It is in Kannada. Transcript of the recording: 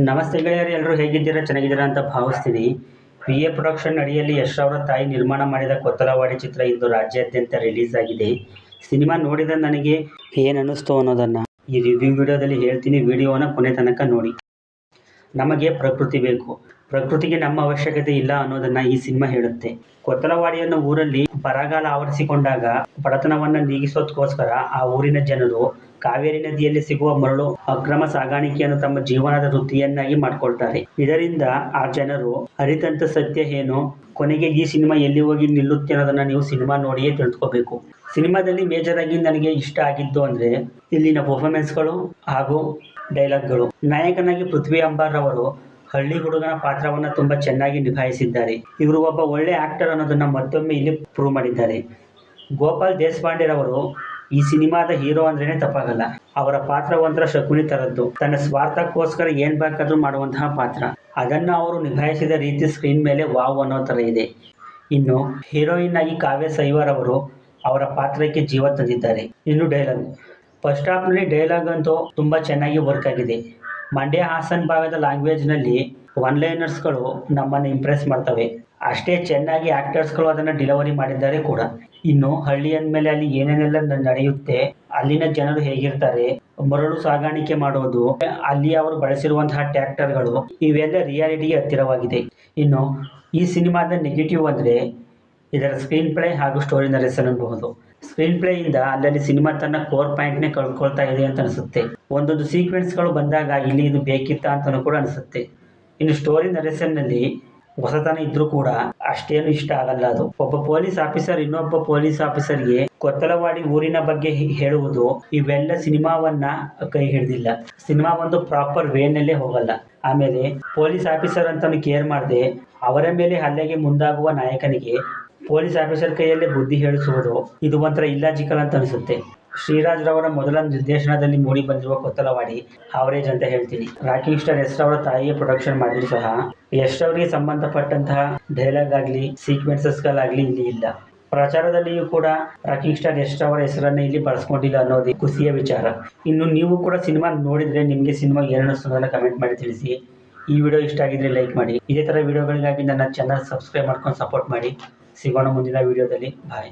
ನಮಸ್ತೆ ಗೆಳೆಯರು, ಎಲ್ಲರೂ ಹೇಗಿದ್ದೀರಾ? ಚೆನ್ನಾಗಿದ್ದೀರಾ ಅಂತ ಭಾವಿಸ್ತೀನಿ. PA ಪ್ರೊಡಕ್ಷನ್ ಅಡಿಯಲ್ಲಿ ಯಶ್ ಅವರ ತಾಯಿ ನಿರ್ಮಾಣ ಮಾಡಿದ ಕೊತ್ತಲವಾಡಿ ಚಿತ್ರ ಇಂದು ರಾಜ್ಯಾದ್ಯಂತ ರಿಲೀಸ್ ಆಗಿದೆ. ಸಿನಿಮಾ ನೋಡಿದ ನನಗೆ ಏನು ಅನ್ನಿಸ್ತು ಅನ್ನೋದನ್ನು ಈ ರಿವ್ಯೂ ವಿಡಿಯೋದಲ್ಲಿ ಹೇಳ್ತೀನಿ. ವಿಡಿಯೋನ ಕೊನೆ ತನಕ ನೋಡಿ. ನಮಗೆ ಪ್ರಕೃತಿ ಬೇಕು, ಪ್ರಕೃತಿಗೆ ನಮ್ಮ ಅವಶ್ಯಕತೆ ಇಲ್ಲ ಅನ್ನೋದನ್ನು ಈ ಸಿನಿಮಾ ಹೇಳುತ್ತೆ. ಕೊತ್ತಲವಾಡಿ ಅನ್ನೋ ಊರಲ್ಲಿ ಬರಗಾಲ ಆವರಿಸಿಕೊಂಡಾಗ ಬಡತನವನ್ನು ನೀಗಿಸೋದಕ್ಕೋಸ್ಕರ ಆ ಊರಿನ ಜನರು ಕಾವೇರಿ ನದಿಯಲ್ಲಿ ಸಿಗುವ ಮರಳು ಅಕ್ರಮ ಸಾಗಾಣಿಕೆಯನ್ನು ತಮ್ಮ ಜೀವನದ ವೃತ್ತಿಯನ್ನಾಗಿ ಮಾಡಿಕೊಳ್ತಾರೆ. ಇದರಿಂದ ಆ ಜನರು ಅರಿತಂತ ಸತ್ಯ ಏನು, ಕೊನೆಗೆ ಈ ಸಿನಿಮಾ ಎಲ್ಲಿ ಹೋಗಿ ನಿಲ್ಲುತ್ತೆ ಅನ್ನೋದನ್ನ ನೀವು ಸಿನಿಮಾ ನೋಡಿಯೇ ತಿಳ್ಕೋಬೇಕು. ಸಿನಿಮಾದಲ್ಲಿ ಮೇಜರ್ ಆಗಿ ನನಗೆ ಇಷ್ಟ ಆಗಿದ್ದು ಅಂದ್ರೆ ಇಲ್ಲಿನ ಪರ್ಫಾರ್ಮೆನ್ಸ್ಗಳು ಹಾಗೂ ಡೈಲಾಗ್ಗಳು. ನಾಯಕನಾಗಿ ಪೃಥ್ವಿ ಅಂಬಾರ್ ಅವರು ಹಳ್ಳಿ ಹುಡುಗನ ಪಾತ್ರವನ್ನು ತುಂಬಾ ಚೆನ್ನಾಗಿ ನಿಭಾಯಿಸಿದ್ದಾರೆ. ಇವರು ಒಬ್ಬ ಒಳ್ಳೆ ಆಕ್ಟರ್ ಅನ್ನೋದನ್ನ ಮತ್ತೊಮ್ಮೆ ಇಲ್ಲಿ ಪ್ರೂವ್ ಮಾಡಿದ್ದಾರೆ. ಗೋಪಾಲ್ ದೇಶಪಾಂಡೆರವರು ಈ ಸಿನಿಮಾದ ಹೀರೋ ಅಂದ್ರೇನೆ ತಪ್ಪಾಗಲ್ಲ. ಅವರ ಪಾತ್ರ ಒಂಥರ ಶಕುನಿ ತರದ್ದು, ತನ್ನ ಸ್ವಾರ್ಥಕ್ಕೋಸ್ಕರ ಏನ್ ಬೇಕಾದ್ರೂ ಮಾಡುವಂತಹ ಪಾತ್ರ. ಅದನ್ನು ಅವರು ನಿಭಾಯಿಸಿದ ರೀತಿ ಸ್ಕ್ರೀನ್ ಮೇಲೆ ವಾವ್ ಅನ್ನೋ ತರ ಇದೆ. ಇನ್ನು ಹೀರೋಯಿನ್ ಆಗಿ ಕಾವ್ಯ ಸೈವರ್ ಅವರು ಅವರ ಪಾತ್ರಕ್ಕೆ ಜೀವ ತಂದಿದ್ದಾರೆ. ಇನ್ನು ಡೈಲಾಗ್, ಫಸ್ಟ್ ಹಾಫ್ನಲ್ಲಿ ಡೈಲಾಗ್ ಅಂತೂ ತುಂಬಾ ಚೆನ್ನಾಗಿ ವರ್ಕ್ ಆಗಿದೆ. ಮಂಡ್ಯ ಹಾಸನ್ ಭಾಗದ ಲ್ಯಾಂಗ್ವೇಜ್ನಲ್ಲಿ ಒನ್ ಲೈನರ್ಸ್ಗಳು ನಮ್ಮನ್ನು ಇಂಪ್ರೆಸ್ ಮಾಡ್ತವೆ. ಅಷ್ಟೇ ಚೆನ್ನಾಗಿ ಆಕ್ಟರ್ಸ್ಗಳು ಅದನ್ನು ಡೆಲಿವರಿ ಮಾಡಿದ್ದಾರೆ ಕೂಡ. ಇನ್ನು ಹಳ್ಳಿ ಅಂದಮೇಲೆ ಅಲ್ಲಿ ಏನೇನೆಲ್ಲ ನಡೆಯುತ್ತೆ, ಅಲ್ಲಿನ ಜನರು ಹೇಗಿರ್ತಾರೆ, ಮರಳು ಸಾಗಾಣಿಕೆ ಮಾಡೋದು, ಅಲ್ಲಿ ಅವರು ಬಳಸಿರುವಂತಹ ಟ್ರ್ಯಾಕ್ಟರ್ಗಳು, ಇವೆಲ್ಲ ರಿಯಾಲಿಟಿಗೆ ಹತ್ತಿರವಾಗಿದೆ. ಇನ್ನು ಈ ಸಿನಿಮಾದ ನೆಗೆಟಿವ್ ಅಂದರೆ ಇದರ ಸ್ಕ್ರೀನ್ ಪ್ಲೇ ಹಾಗೂ ಸ್ಟೋರಿ ನರೇಷನ್ ಅನ್ನಬಹುದು. ಸ್ಕ್ರೀನ್ ಪ್ಲೇಯಿಂದ ಅಲ್ಲಲ್ಲಿ ಸಿನಿಮಾ ತನ್ನ ಕೋರ್ ಪಾಯಿಂಟ್ನೇ ಕಳ್ಕೊಳ್ತಾ ಇದೆ ಅಂತ ಅನಿಸುತ್ತೆ. ಒಂದೊಂದು ಸೀಕ್ವೆನ್ಸ್ಗಳು ಬಂದಾಗ ಇಲ್ಲಿ ಇದು ಬೇಕಿತ್ತಾ ಅಂತಲೂ ಕೂಡ ಅನಿಸುತ್ತೆ. ಇನ್ನು ಸ್ಟೋರಿ ನರೇಷನ್ನಲ್ಲಿ ಹೊಸತನ ಇದ್ರೂ ಕೂಡ ಅಷ್ಟೇನು ಇಷ್ಟ ಆಗಲ್ಲ ಅದು. ಒಬ್ಬ ಪೊಲೀಸ್ ಆಫೀಸರ್ ಇನ್ನೊಬ್ಬ ಪೊಲೀಸ್ ಆಫೀಸರ್ಗೆ ಕೊತ್ತಲವಾಡಿ ಊರಿನ ಬಗ್ಗೆ ಹೇಳುವುದು, ಇವೆಲ್ಲ ಸಿನಿಮಾವನ್ನ ಕೈ ಹಿಡಿದಿಲ್ಲ. ಸಿನಿಮಾ ಒಂದು ಪ್ರಾಪರ್ ವೇನಲ್ಲೇ ಹೋಗಲ್ಲ. ಆಮೇಲೆ ಪೊಲೀಸ್ ಆಫೀಸರ್ ಅಂತಾನು ಕೇರ್ ಮಾಡದೆ ಅವರ ಮೇಲೆ ಹಲ್ಲೆಗೆ ಮುಂದಾಗುವ ನಾಯಕನಿಗೆ ಪೊಲೀಸ್ ಆಫೀಸರ್ ಕೈಯಲ್ಲೇ ಬುದ್ಧಿ ಹೇಳಿಸುವುದು, ಇದು ಒಂಥರ ಇಲ್ಲಾಜಿಕಲ್ ಅಂತ ಅನಿಸುತ್ತೆ. ಶ್ರೀರಾಜ್ ರವರ ಮೊದಲ ನಿರ್ದೇಶನದಲ್ಲಿ ಮೂಡಿ ಬಂದಿರುವ ಕೊತ್ತಲವಾಡಿ ಅವರೇಜ್ ಅಂತ ಹೇಳ್ತೀನಿ. ರಾಕಿಂಗ್ ಸ್ಟಾರ್ ಯಶ್ ಅವರ ತಾಯಿಯ ಪ್ರೊಡಕ್ಷನ್ ಮಾಡಿದ್ರು ಸಹ ಯಶ್ ಅವರಿಗೆ ಸಂಬಂಧಪಟ್ಟಂತಹ ಡೈಲಾಗ್ ಆಗಲಿ ಸೀಕ್ವೆನ್ಸಸ್ಗಳಾಗಲಿ ಇಲ್ಲಿ ಇಲ್ಲ. ಪ್ರಚಾರದಲ್ಲಿಯೂ ಕೂಡ ರಾಕಿಂಗ್ ಸ್ಟಾರ್ ಯಶ್ ಅವರ ಹೆಸರನ್ನು ಇಲ್ಲಿ ಬಳಸ್ಕೊಂಡಿಲ್ಲ ಅನ್ನೋದು ಖುಷಿಯ ವಿಚಾರ. ಇನ್ನು ನೀವು ಕೂಡ ಸಿನಿಮಾ ನೋಡಿದ್ರೆ ನಿಮಗೆ ಸಿನಿಮಾ ಏನು ಅನ್ನಿಸ್ತದನ್ನ ಕಮೆಂಟ್ ಮಾಡಿ ತಿಳಿಸಿ. ಈ ವಿಡಿಯೋ ಇಷ್ಟ ಆಗಿದ್ರೆ ಲೈಕ್ ಮಾಡಿ. ಇದೇ ಥರ ವಿಡಿಯೋಗಳಿಗಾಗಿ ನನ್ನ ಚಾನಲ್ ಸಬ್ಸ್ಕ್ರೈಬ್ ಮಾಡ್ಕೊಂಡು ಸಪೋರ್ಟ್ ಮಾಡಿ. ಸಿಗೋಣ ಮುಂದಿನ ವಿಡಿಯೋದಲ್ಲಿ. ಬಾಯ್.